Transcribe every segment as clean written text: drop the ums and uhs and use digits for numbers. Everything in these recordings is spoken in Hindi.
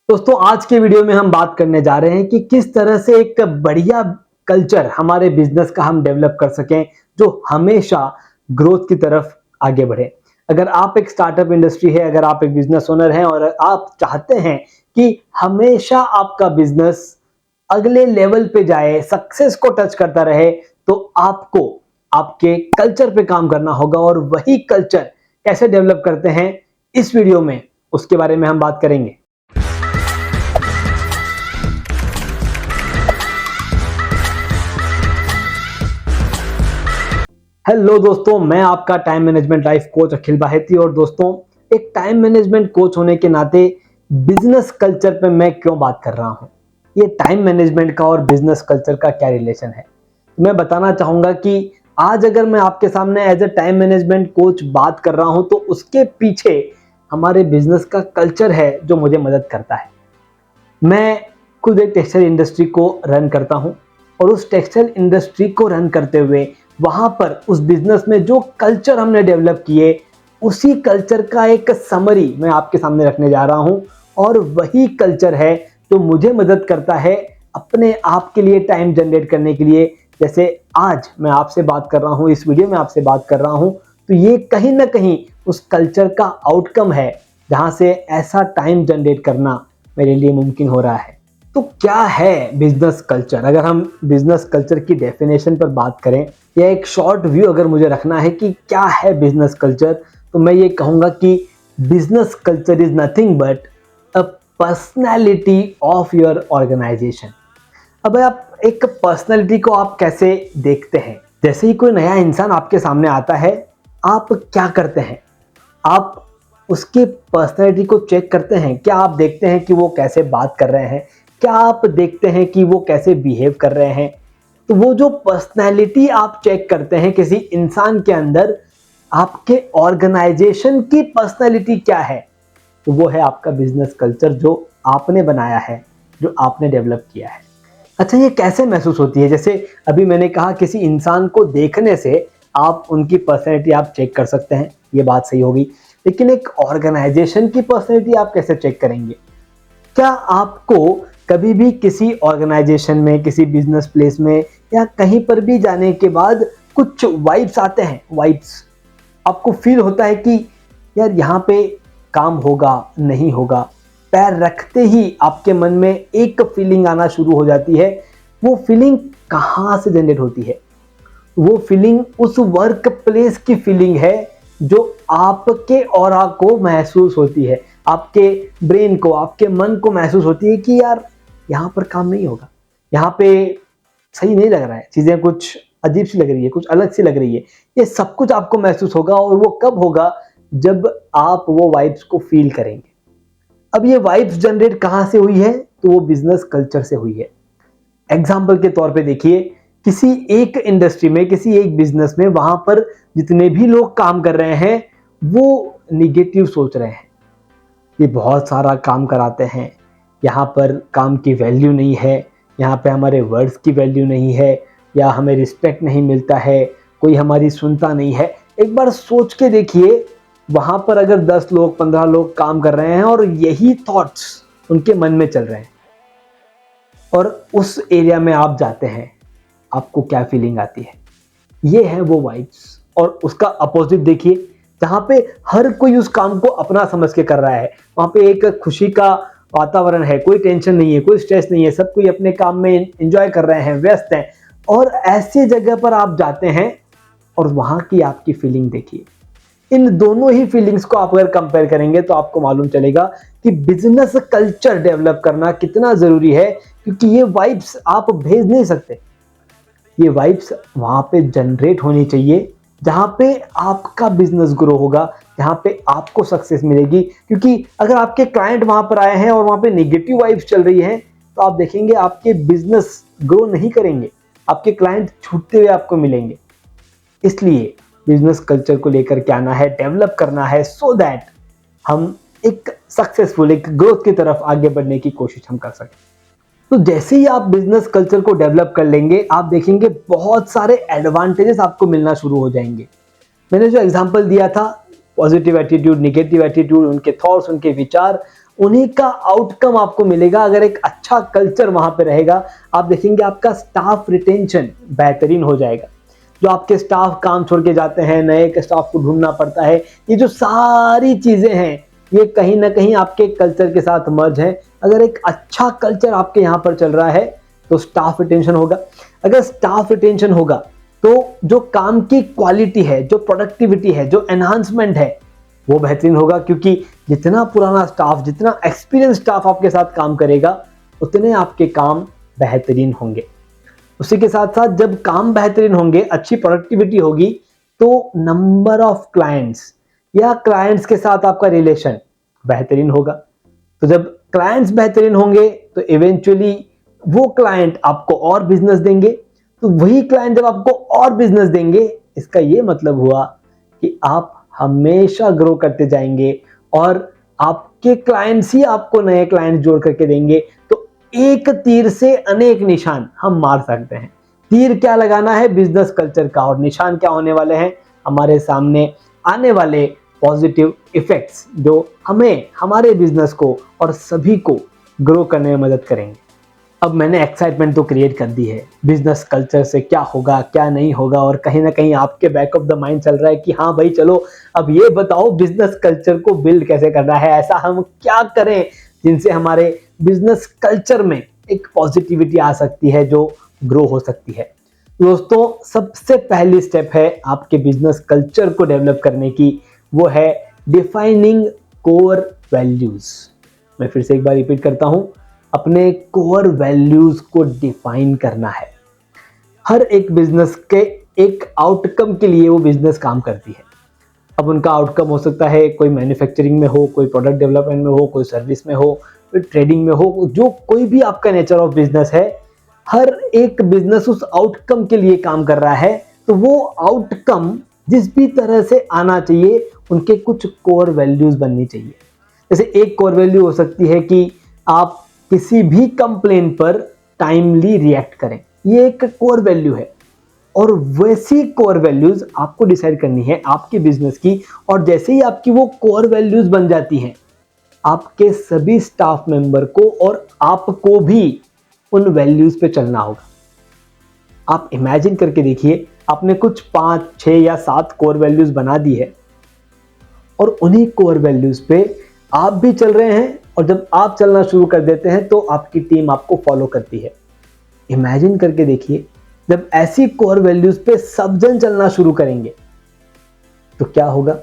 दोस्तों आज के वीडियो में हम बात करने जा रहे हैं कि किस तरह से एक बढ़िया कल्चर हमारे बिजनेस का हम डेवलप कर सकें जो हमेशा ग्रोथ की तरफ आगे बढ़े। अगर आप एक स्टार्टअप इंडस्ट्री है, अगर आप एक बिजनेस ओनर हैं और आप चाहते हैं कि हमेशा आपका बिजनेस अगले लेवल पे जाए, सक्सेस को टच करता रहे, तो आपको आपके कल्चर पे काम करना होगा और वही कल्चर कैसे डेवलप करते हैं इस वीडियो में उसके बारे में हम बात करेंगे। हेलो दोस्तों, मैं आपका टाइम मैनेजमेंट लाइफ कोच अखिल बाहेती। और दोस्तों, एक टाइम मैनेजमेंट कोच होने के नाते बिजनेस कल्चर पे मैं क्यों बात कर रहा हूं, ये टाइम मैनेजमेंट का और बिजनेस कल्चर का क्या रिलेशन है, मैं बताना चाहूंगा कि आज अगर मैं आपके सामने as a time management coach बात कर रहा हूं तो उसके पीछे हमारे बिजनेस का कल्चर है जो मुझे मदद करता है। मैं खुद एक टेक्सटाइल इंडस्ट्री को रन करता हूं और उस टेक्सटाइल इंडस्ट्री को रन करते हुए वहां पर उस बिजनेस में जो कल्चर हमने डेवलप किए, उसी कल्चर का एक समरी मैं आपके सामने रखने जा रहा हूं। और वही कल्चर है जो मुझे मदद करता है अपने आप के लिए टाइम जनरेट करने के लिए। जैसे आज मैं आपसे बात कर रहा हूं, इस वीडियो में आपसे बात कर रहा हूं, तो ये कहीं ना कहीं उस कल्चर का आउटकम है जहां से ऐसा टाइम जनरेट करना मेरे लिए मुमकिन हो रहा है। तो क्या है बिजनेस कल्चर? अगर हम बिजनेस कल्चर की डेफिनेशन पर बात करें या एक शॉर्ट व्यू अगर मुझे रखना है कि क्या है बिजनेस कल्चर, तो मैं ये कहूंगा कि business culture is nothing but a personality of your organisation. अब आप एक पर्सनैलिटी को आप कैसे देखते हैं? जैसे ही कोई नया इंसान आपके सामने आता है, आप क्या करते हैं? आप उसकी पर्सनैलिटी को चेक करते हैं। क्या आप देखते हैं कि वो कैसे बात कर रहे हैं? क्या आप देखते हैं कि वो कैसे बिहेव कर रहे हैं? तो वो जो पर्सनैलिटी आप चेक करते हैं किसी इंसान के अंदर, आपके ऑर्गेनाइजेशन की पर्सनैलिटी क्या है, तो वो है आपका बिजनेस कल्चर जो आपने बनाया है, जो आपने डेवलप किया है। अच्छा, ये कैसे महसूस होती है? जैसे अभी मैंने कहा किसी इंसान को देखने से आप उनकी पर्सनैलिटी आप चेक कर सकते हैं, ये बात सही होगी। लेकिन एक ऑर्गेनाइजेशन की पर्सनैलिटी आप कैसे चेक करेंगे? क्या आपको कभी भी किसी ऑर्गेनाइजेशन में, किसी बिजनेस प्लेस में या कहीं पर भी जाने के बाद कुछ वाइब्स आते हैं? वाइब्स आपको फील होता है कि यार यहाँ पे काम होगा, नहीं होगा। पैर रखते ही आपके मन में एक फीलिंग आना शुरू हो जाती है। वो फीलिंग कहाँ से जनरेट होती है? वो फीलिंग उस वर्क प्लेस की फीलिंग है जो आपके ऑरा को महसूस होती है, आपके ब्रेन को, आपके मन को महसूस होती है कि यार यहाँ पर काम नहीं होगा, यहाँ पे सही नहीं लग रहा है, चीजें कुछ अजीब सी लग रही है, कुछ अलग सी लग रही है। ये सब कुछ आपको महसूस होगा और वो कब होगा? जब आप वो वाइब्स को फील करेंगे। अब ये वाइब्स जनरेट कहाँ से हुई है? तो वो बिजनेस कल्चर से हुई है। एग्जाम्पल के तौर पे देखिए, किसी एक इंडस्ट्री में, किसी एक बिजनेस में, वहां पर जितने भी लोग काम कर रहे हैं वो निगेटिव सोच रहे हैं। ये बहुत सारा काम कराते हैं, यहाँ पर काम की वैल्यू नहीं है, यहाँ पे हमारे वर्ड्स की वैल्यू नहीं है, या हमें रिस्पेक्ट नहीं मिलता है, कोई हमारी सुनता नहीं है। एक बार सोच के देखिए, वहां पर अगर 10 लोग, 15 लोग काम कर रहे हैं और यही थॉट्स उनके मन में चल रहे हैं और उस एरिया में आप जाते हैं, आपको क्या फीलिंग आती है? ये है वो वाइब्स। और उसका अपोजिट देखिए, जहां पे हर कोई उस काम को अपना समझ के कर रहा है, वहां पे एक खुशी का वातावरण है, कोई टेंशन नहीं है, कोई स्ट्रेस नहीं है, सब कोई अपने काम में एंजॉय कर रहे हैं, व्यस्त हैं। और ऐसी जगह पर आप जाते हैं और वहां की आपकी फीलिंग देखिए। इन दोनों ही फीलिंग्स को आप अगर कंपेयर करेंगे तो आपको मालूम चलेगा कि बिजनेस कल्चर डेवलप करना कितना जरूरी है, क्योंकि ये वाइब्स आप भेज नहीं सकते। ये वाइब्स वहां पे जनरेट होनी चाहिए जहां पे आपका बिजनेस ग्रो होगा, जहां पे आपको सक्सेस मिलेगी। क्योंकि अगर आपके क्लाइंट वहां पर आए हैं और वहां पे नेगेटिव वाइब्स चल रही हैं, तो आप देखेंगे आपके बिजनेस ग्रो नहीं करेंगे, आपके क्लाइंट छूटते हुए आपको मिलेंगे। इसलिए बिजनेस कल्चर को लेकर के आना है, डेवलप करना है, सो दैट हम एक सक्सेसफुल, एक ग्रोथ की तरफ आगे बढ़ने की कोशिश हम कर सकें। तो जैसे ही आप बिजनेस कल्चर को डेवलप कर लेंगे, आप देखेंगे बहुत सारे एडवांटेजेस आपको मिलना शुरू हो जाएंगे। मैंने जो एग्जांपल दिया था, पॉजिटिव एटीट्यूड, नेगेटिव एटीट्यूड, उनके थॉट्स, उनके विचार, उन्हीं का आउटकम आपको मिलेगा अगर एक अच्छा कल्चर वहां पे रहेगा। आप देखेंगे आपका स्टाफ रिटेंशन बेहतरीन हो जाएगा। जो आपके स्टाफ काम छोड़ के जाते हैं, नए स्टाफ को ढूंढना पड़ता है, ये जो सारी चीजें हैं ये कहीं ना कहीं आपके कल्चर के साथ मर्ज है। अगर एक अच्छा कल्चर आपके यहाँ पर चल रहा है तो स्टाफ रिटेंशन होगा। अगर स्टाफ रिटेंशन होगा तो जो काम की क्वालिटी है, जो प्रोडक्टिविटी है, जो एनहांसमेंट है वो बेहतरीन होगा, क्योंकि जितना पुराना स्टाफ, जितना एक्सपीरियंस स्टाफ आपके साथ काम करेगा उतने आपके काम बेहतरीन होंगे। उसी के साथ साथ जब काम बेहतरीन होंगे, अच्छी प्रोडक्टिविटी होगी, तो नंबर ऑफ क्लाइंट्स या क्लाइंट्स के साथ आपका रिलेशन बेहतरीन होगा। तो जब क्लाइंट्स बेहतरीन होंगे तो इवेंचुअली वो क्लाइंट आपको और बिजनेस देंगे। तो वही क्लाइंट जब आपको और बिजनेस देंगे, इसका ये मतलब हुआ कि आप हमेशा ग्रो करते जाएंगे और आपके क्लाइंट्स ही आपको नए क्लाइंट जोड़ करके देंगे। तो एक तीर से अनेक निशान हम मार सकते हैं। तीर क्या लगाना है? बिजनेस कल्चर का। और निशान क्या होने वाले हैं? हमारे सामने आने वाले पॉजिटिव इफेक्ट्स जो हमें, हमारे बिजनेस को और सभी को ग्रो करने में मदद करेंगे। अब मैंने एक्साइटमेंट तो क्रिएट कर दी है, बिजनेस कल्चर से क्या होगा क्या नहीं होगा, और कहीं ना कहीं आपके बैक ऑफ द माइंड चल रहा है कि हाँ भाई चलो अब ये बताओ बिजनेस कल्चर को बिल्ड कैसे करना है, ऐसा हम क्या करें जिनसे हमारे बिजनेस कल्चर में एक पॉजिटिविटी आ सकती है जो ग्रो हो सकती है। दोस्तों, सबसे पहली स्टेप है आपके बिजनेस कल्चर को डेवलप करने की, वो है डिफाइनिंग कोर वैल्यूज। मैं फिर से एक बार रिपीट करता हूं, अपने कोर वैल्यूज को डिफाइन करना है। हर एक बिजनेस के एक आउटकम के लिए वो बिजनेस काम करती है। अब उनका आउटकम हो सकता है कोई मैन्युफैक्चरिंग में हो, कोई प्रोडक्ट डेवलपमेंट में हो, कोई सर्विस में हो, कोई ट्रेडिंग में हो, जो कोई भी आपका नेचर ऑफ बिजनेस है, हर एक बिजनेस उस आउटकम के लिए काम कर रहा है। तो वो आउटकम जिस भी तरह से आना चाहिए, उनके कुछ कोर वैल्यूज बननी चाहिए। जैसे एक कोर वैल्यू हो सकती है कि आप किसी भी कंप्लेन पर टाइमली रिएक्ट करें, ये एक कोर वैल्यू है। और वैसी कोर वैल्यूज आपको डिसाइड करनी है आपके बिजनेस की। और जैसे ही आपकी वो कोर वैल्यूज बन जाती हैं, आपके सभी स्टाफ मेंबर को और आपको भी उन वैल्यूज पे चलना होगा। आप इमेजिन करके देखिए, आपने कुछ 5, 6 या 7 कोर वैल्यूज बना दी है और उन्हीं कोर वैल्यूज पे आप भी चल रहे हैं, और जब आप चलना शुरू कर देते हैं तो आपकी टीम आपको फॉलो करती है। इमेजिन करके देखिए, जब ऐसी कोर वैल्यूज पे सब जन चलना शुरू करेंगे तो क्या होगा?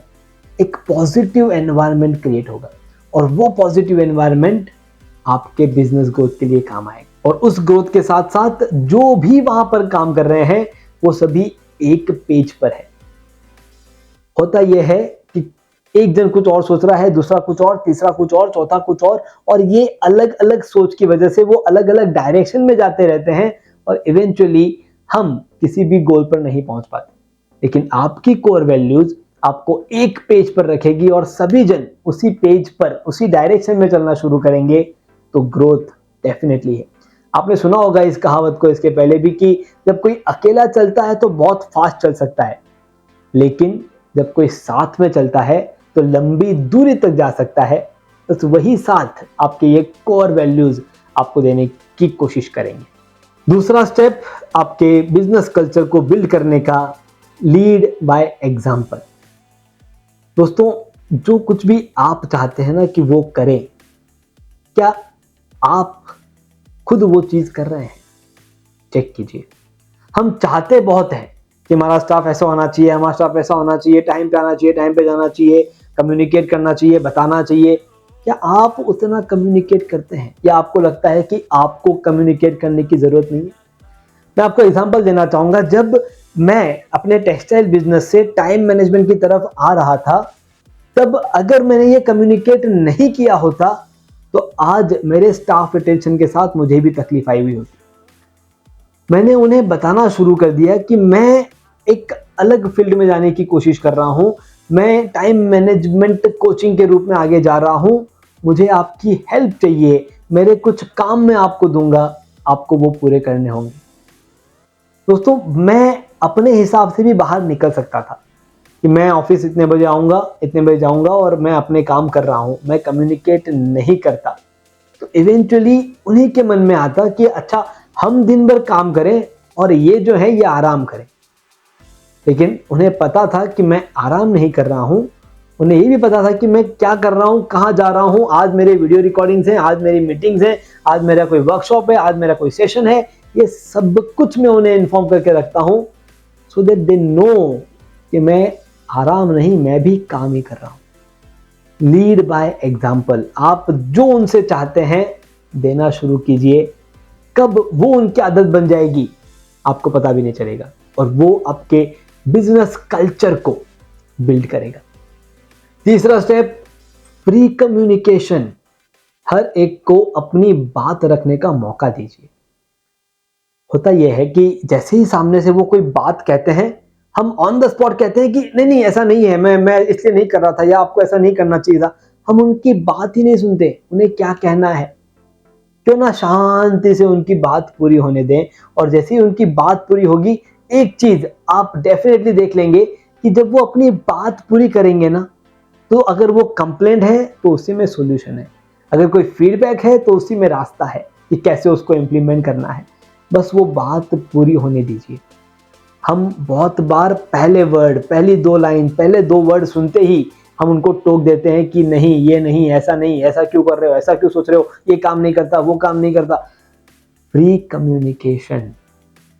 एक पॉजिटिव एनवायरनमेंट क्रिएट होगा, और वो पॉजिटिव एनवायरनमेंट आपके बिजनेस ग्रोथ के लिए काम आएगा। और उस ग्रोथ के साथ साथ जो भी वहां पर काम कर रहे हैं वो सभी एक पेज पर है। होता यह है कि एक जन कुछ और सोच रहा है, दूसरा कुछ और, तीसरा कुछ और, चौथा कुछ और ये अलग अलग सोच की वजह से वो अलग अलग डायरेक्शन में जाते रहते हैं और इवेंचुअली हम किसी भी गोल पर नहीं पहुंच पाते। लेकिन आपकी कोर वैल्यूज आपको एक पेज पर रखेगी और सभी जन उसी पेज पर, उसी डायरेक्शन में चलना शुरू करेंगे, तो ग्रोथ डेफिनेटली है। आपने सुना होगा इस कहावत को इसके पहले भी कि जब कोई अकेला चलता है तो बहुत फास्ट चल सकता है, लेकिन जब कोई साथ में चलता है तो लंबी दूरी तक जा सकता है। तो वही साथ आपके ये कोर वैल्यूज आपको देने की कोशिश करेंगे। दूसरा स्टेप आपके बिजनेस कल्चर को बिल्ड करने का, लीड बाय एग्जांपल। दोस्तों, जो कुछ भी आप चाहते हैं ना कि वो करें, क्या आप खुद वो चीज कर रहे हैं? चेक कीजिए। हम चाहते बहुत हैं कि हमारा स्टाफ ऐसा होना चाहिए, हमारा स्टाफ ऐसा होना चाहिए, टाइम पे आना चाहिए, टाइम पे जाना चाहिए, कम्युनिकेट करना चाहिए, बताना चाहिए। क्या आप उतना कम्युनिकेट करते हैं, या आपको लगता है कि आपको कम्युनिकेट करने की जरूरत नहीं है? मैं आपको एग्जांपल देना चाहूंगा। जब मैं अपने टेक्सटाइल बिजनेस से टाइम मैनेजमेंट की तरफ आ रहा था, तब अगर मैंने ये कम्युनिकेट नहीं किया होता तो आज मेरे स्टाफ रिटेंशन के साथ मुझे भी तकलीफ आई हुई होती। मैंने उन्हें बताना शुरू कर दिया कि मैं एक अलग फील्ड में जाने की कोशिश कर रहा हूं, मैं टाइम मैनेजमेंट कोचिंग के रूप में आगे जा रहा हूं, मुझे आपकी हेल्प चाहिए, मेरे कुछ काम मैं आपको दूंगा, आपको वो पूरे करने होंगे। दोस्तों, मैं अपने हिसाब से भी बाहर निकल सकता था, कि मैं ऑफिस इतने बजे आऊँगा, इतने बजे जाऊँगा और मैं अपने काम कर रहा हूँ, मैं कम्युनिकेट नहीं करता, तो इवेंचुअली उन्हीं के मन में आता कि अच्छा हम दिन भर काम करें और ये जो है ये आराम करें। लेकिन उन्हें पता था कि मैं आराम नहीं कर रहा हूँ, उन्हें ये भी पता था कि मैं क्या कर रहा हूँ, कहाँ जा रहा हूँ। आज मेरे वीडियो रिकॉर्डिंग्स हैं, आज मेरी मीटिंग्स हैं, आज मेरा कोई वर्कशॉप है, आज मेरा कोई सेशन है, ये सब कुछ मैं उन्हें इन्फॉर्म करके रखता हूँ सो दैट दे नो कि मैं आराम नहीं, मैं भी काम ही कर रहा हूँ। Lead by example. आप जो उनसे चाहते हैं देना शुरू कीजिए, कब वो उनकी आदत बन जाएगी आपको पता भी नहीं चलेगा, और वो आपके बिजनेस कल्चर को बिल्ड करेगा। तीसरा स्टेप, फ्री कम्युनिकेशन। हर एक को अपनी बात रखने का मौका दीजिए। होता यह है कि जैसे ही सामने से वो कोई बात कहते हैं, हम ऑन द स्पॉट कहते हैं कि नहीं नहीं ऐसा नहीं है, मैं इसलिए नहीं कर रहा था, या आपको ऐसा नहीं करना चाहिए था। हम उनकी बात ही नहीं सुनते, उन्हें क्या कहना है। क्यों ना शांति से उनकी बात पूरी होने दें, और जैसे ही उनकी बात पूरी होगी, एक चीज आप डेफिनेटली देख लेंगे कि जब वो अपनी बात पूरी करेंगे ना, तो अगर वो कंप्लेंट है तो उसी में सॉल्यूशन है, अगर कोई फीडबैक है तो उसी में रास्ता है कि कैसे उसको इम्प्लीमेंट करना है। बस वो बात पूरी होने दीजिए। हम बहुत बार पहले वर्ड, पहली दो लाइन, पहले दो वर्ड सुनते ही हम उनको टोक देते हैं कि नहीं, ये नहीं, ऐसा नहीं, ऐसा क्यों कर रहे हो, ऐसा क्यों सोच रहे हो, ये काम नहीं करता, वो काम नहीं करता। फ्री कम्युनिकेशन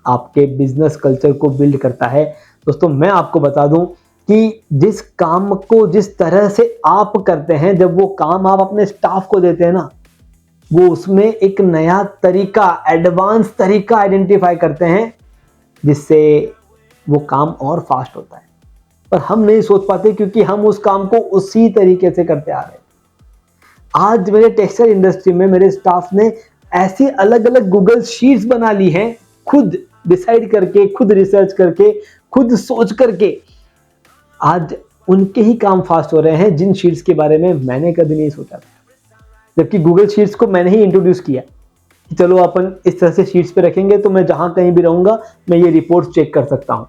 आपके बिजनेस कल्चर को बिल्ड करता है। दोस्तों मैं आपको बता दूं कि जिस काम को जिस तरह से आप करते हैं, जब वो काम आप अपने स्टाफ को देते हैं ना, वो उसमें एक नया तरीका, एडवांस तरीका आइडेंटिफाई करते हैं, जिससे वो काम और फास्ट होता है। पर हम नहीं सोच पाते क्योंकि हम उस काम को उसी तरीके से करते आ रहे हैं। आज मेरे टेक्सटाइल इंडस्ट्री में मेरे स्टाफ ने ऐसी अलग अलग गूगल शीट्स बना ली हैं, खुद डिसाइड करके, खुद रिसर्च करके, खुद सोच करके। आज उनके ही काम फास्ट हो रहे हैं जिन शीट्स के बारे में मैंने कभी नहीं सोचा था, जबकि गूगल शीट्स को मैंने ही इंट्रोड्यूस किया कि चलो अपन इस तरह से शीट्स पे रखेंगे तो मैं जहां कहीं भी रहूंगा मैं ये रिपोर्ट चेक कर सकता हूं,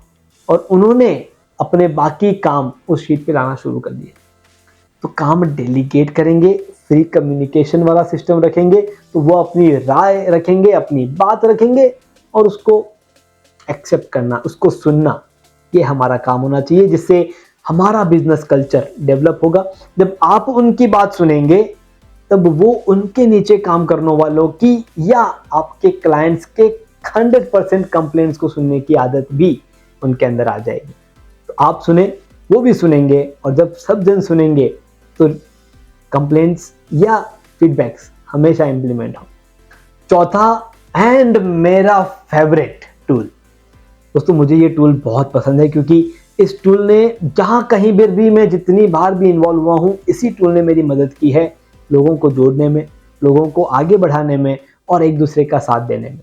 और उन्होंने अपने बाकी काम उस शीट पे लाना शुरू कर दिए। तो काम डेलीगेट करेंगे, फ्री कम्युनिकेशन वाला सिस्टम रखेंगे, तो वो अपनी राय रखेंगे, अपनी बात रखेंगे, और उसको एक्सेप्ट करना, उसको सुनना, ये हमारा काम होना चाहिए, जिससे हमारा बिजनेस कल्चर डेवलप होगा। जब आप उनकी बात सुनेंगे, तब वो उनके नीचे काम करने वालों की या आपके क्लाइंट्स के 100% कंप्लेंट्स को सुनने की आदत भी उनके अंदर आ जाएगी। तो आप सुने, वो भी सुनेंगे, और जब सब जन सुनेंगे तो कंप्लेंट्स या फीडबैक्स हमेशा इंप्लीमेंट हो। चौथा एंड मेरा फेवरेट टूल, दोस्तों मुझे ये टूल बहुत पसंद है, क्योंकि इस टूल ने जहां कहीं भी मैं जितनी बार भी इन्वॉल्व हुआ हूं, इसी टूल ने मेरी मदद की है लोगों को जोड़ने में, लोगों को आगे बढ़ाने में, और एक दूसरे का साथ देने में।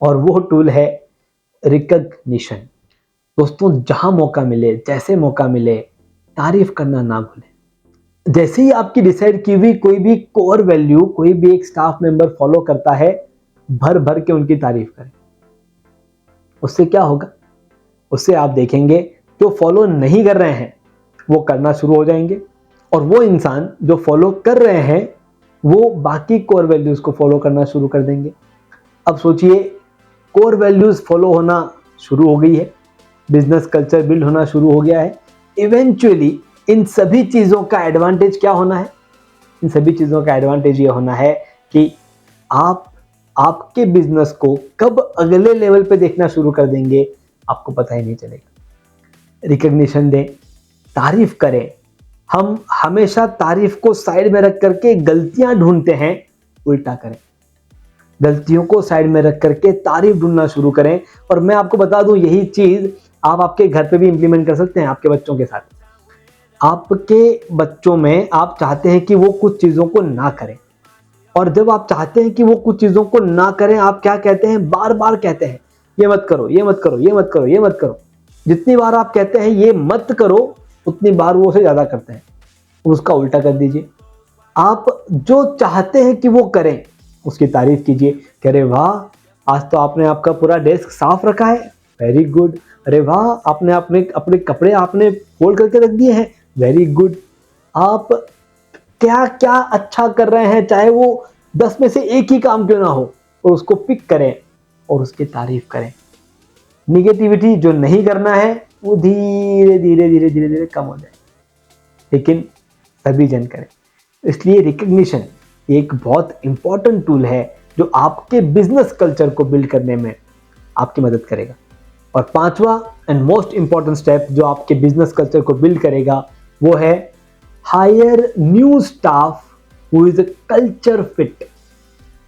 और वो टूल है रिकग्निशन। दोस्तों जहां मौका मिले, जैसे मौका मिले, तारीफ करना ना भूलें। जैसे ही आपकी डिसाइड की हुई कोई भी कोर वैल्यू कोई भी एक स्टाफ मेंबर फॉलो करता है, भर भर के उनकी तारीफ करें। उससे क्या होगा? उससे आप देखेंगे जो फॉलो नहीं कर रहे हैं वो करना शुरू हो जाएंगे, और वो इंसान जो फॉलो कर रहे हैं वो बाकी कोर वैल्यूज को फॉलो करना शुरू कर देंगे। अब सोचिए, कोर वैल्यूज फॉलो होना शुरू हो गई है, बिजनेस कल्चर बिल्ड होना शुरू हो गया है। इवेंचुअली इन सभी चीजों का एडवांटेज क्या होना है? इन सभी चीजों का एडवांटेज ये होना है कि आप आपके बिजनेस को कब अगले लेवल पे देखना शुरू कर देंगे आपको पता ही नहीं चलेगा। रिकग्निशन दें, तारीफ करें। हम हमेशा तारीफ को साइड में रख करके गलतियां ढूंढते हैं, उल्टा करें। गलतियों को साइड में रख करके तारीफ ढूंढना शुरू करें। और मैं आपको बता दूं, यही चीज आप आपके घर पे भी इंप्लीमेंट कर सकते हैं आपके बच्चों के साथ। आपके बच्चों में आप चाहते हैं कि वो कुछ चीजों को ना करें, और जब आप चाहते हैं कि वो कुछ चीजों को ना करें, आप क्या कहते हैं? बार बार कहते हैं ये मत करो, ये मत करो, ये मत करो, ये मत करो। जितनी बार आप कहते हैं ये मत करो, उतनी बार वो उसे ज्यादा करते हैं। उसका उल्टा कर दीजिए। आप जो चाहते हैं कि वो करें उसकी तारीफ कीजिए। कह रहे वाह, आज तो आपने आपका पूरा डेस्क साफ रखा है, वेरी गुड। अरे वाह, आपने अपने अपने कपड़े आपने फोल्ड करके रख दिए हैं, वेरी गुड। आप क्या क्या अच्छा कर रहे हैं, चाहे वो 10 में से एक ही काम क्यों ना हो, और उसको पिक करें और उसकी तारीफ करें। निगेटिविटी जो नहीं करना है वो धीरे धीरे धीरे धीरे धीरे कम हो जाए, लेकिन सभी जन करें। इसलिए रिकग्निशन एक बहुत इंपॉर्टेंट टूल है जो आपके बिजनेस कल्चर को बिल्ड करने में आपकी मदद करेगा। और पांचवा एंड मोस्ट इंपॉर्टेंट स्टेप जो आपके बिजनेस कल्चर को बिल्ड करेगा वो है hire new staff who is a culture fit.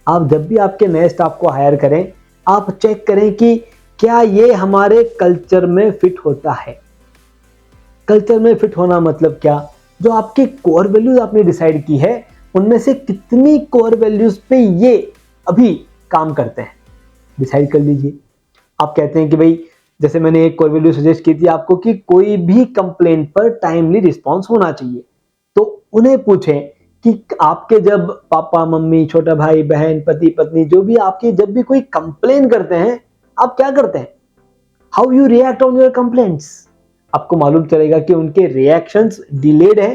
आप जब भी आपके नए स्टाफ को हायर करें, आप चेक करें कि क्या ये हमारे कल्चर में फिट होता है। कल्चर में फिट होना मतलब क्या, जो आपके कोर वैल्यूज आपने डिसाइड की है उनमें से कितनी कोर वैल्यूज पे ये अभी काम करते हैं, डिसाइड कर लीजिए। आप कहते हैं कि भाई, जैसे मैंने एक कोर वैल्यू सजेस्ट की थी आपको कि कोई भी कंप्लेंट पर टाइमली रिस्पांस होना चाहिए, तो उन्हें पूछें कि आपके जब पापा मम्मी छोटा भाई बहन पति पत्नी जो भी आपके जब भी कोई कंप्लेन करते हैं, आप क्या करते हैं, how you react on your complaints. आपको मालूम चलेगा कि उनके रिएक्शंस डिलेड है,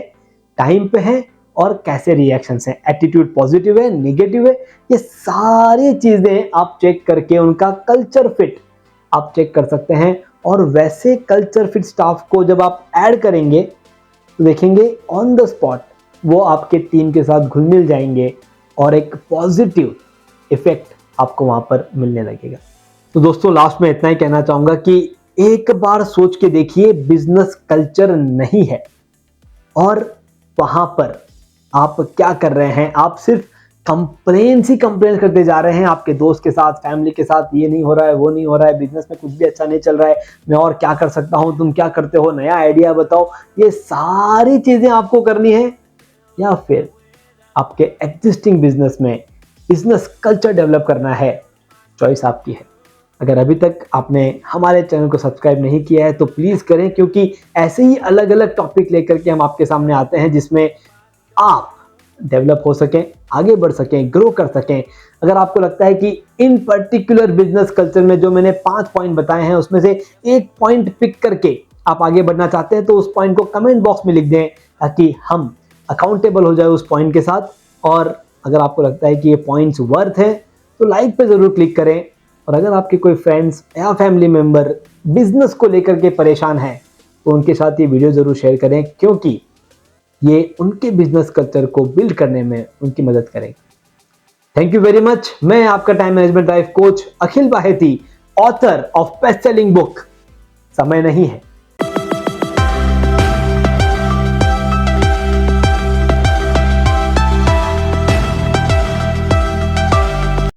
टाइम पे है, और कैसे रिएक्शंस हैं, एटीट्यूड पॉजिटिव है नेगेटिव है। ये सारी चीजें आप चेक करके उनका कल्चर फिट आप चेक कर सकते हैं। और वैसे कल्चर फिट स्टाफ को जब आप ऐड करेंगे तो देखेंगे ऑन द स्पॉट वो आपके टीम के साथ घुल मिल जाएंगे और एक पॉजिटिव इफेक्ट आपको वहां पर मिलने लगेगा। तो दोस्तों, लास्ट में इतना ही कहना चाहूंगा कि एक बार सोच के देखिए, बिजनेस कल्चर नहीं है और वहां पर आप क्या कर रहे हैं, आप सिर्फ कंप्लेंट्स ही कंप्लेंट करते जा रहे हैं आपके दोस्त के साथ फैमिली के साथ, ये नहीं हो रहा है वो नहीं हो रहा है, बिजनेस में कुछ भी अच्छा नहीं चल रहा है, मैं और क्या कर सकता हूं, तुम क्या करते हो, नया आइडिया बताओ। ये सारी चीजें आपको करनी है, या फिर आपके एग्जिस्टिंग बिजनेस में बिजनेस कल्चर डेवलप करना है, चॉइस आपकी है। अगर अभी तक आपने हमारे चैनल को सब्सक्राइब नहीं किया है तो प्लीज करें, क्योंकि ऐसे ही अलग अलग टॉपिक लेकर के हम आपके सामने आते हैं जिसमें आप डेवलप हो सकें, आगे बढ़ सकें, ग्रो कर सकें। अगर आपको लगता है कि इन पर्टिकुलर बिजनेस कल्चर में जो मैंने 5 पॉइंट बताए हैं उसमें से एक पॉइंट पिक करके आप आगे बढ़ना चाहते हैं, तो उस पॉइंट को कमेंट बॉक्स में लिख दें ताकि हम अकाउंटेबल हो जाए उस पॉइंट के साथ। और अगर आपको लगता है कि ये पॉइंट्स वर्थ है तो लाइक पे जरूर क्लिक करें। और अगर आपके कोई फ्रेंड्स या फैमिली मेंबर बिजनेस को लेकर के परेशान हैं तो उनके साथ ये वीडियो जरूर शेयर करें, क्योंकि ये उनके बिजनेस कल्चर को बिल्ड करने में उनकी मदद करेगा। Thank you very much. मैं आपका time management life coach Akhil Baheti, author of best selling book समय नहीं है।